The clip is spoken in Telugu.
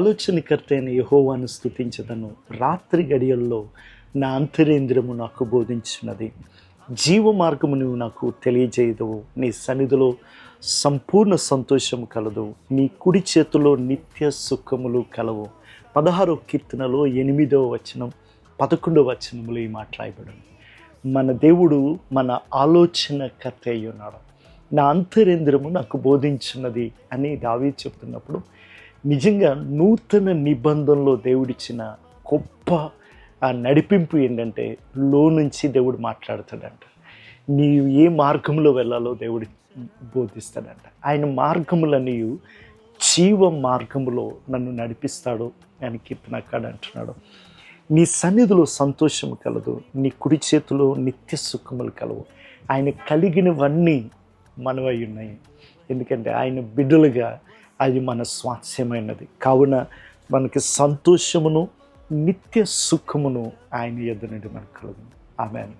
ఆలోచనకర్త అయిన యెహోవాను స్తుతించదను. రాత్రి గడియల్లో నా అంతరేంద్రము నాకు బోధించున్నది. జీవ మార్గము నువ్వు నాకు తెలియజేయదవు. నీ సన్నిధిలో సంపూర్ణ సంతోషం కలదు. నీ కుడి చేతిలో నిత్య సుఖములు కలవు. 16వ కీర్తనలో 8వ వచనం 11వ వచనములు ఈ మాట రాయబడింది. మన దేవుడు మన ఆలోచనకర్త అయి ఉన్నాడు. నా అంతరేంద్రము నాకు బోధించున్నది అని దావీదు చెప్తున్నప్పుడు నిజంగా నూతన నిబంధనలో దేవుడిచ్చిన గొప్ప ఆ నడిపింపు ఏంటంటే నుంచి దేవుడు మాట్లాడతాడంట. నీవు ఏ మార్గంలో వెళ్ళాలో దేవుడు బోధిస్తాడంట. ఆయన మార్గములని జీవ మార్గములో నన్ను నడిపిస్తాడు అని కీర్తనకాడు అంటున్నాడు. నీ సన్నిధిలో సంతోషము కలదు, నీ కుడి చేతిలో నిత్య సుఖములు కలవు. ఆయన కలిగినవన్నీ మనవై ఉన్నాయి. ఎందుకంటే ఆయన బిడ్డలుగా అది మన స్వాస్యమైనది. కావున మనకి సంతోషమును నిత్య సుఖమును ఆయన యొద్ద నుండి మనకు కలుగును. ఆమేన్.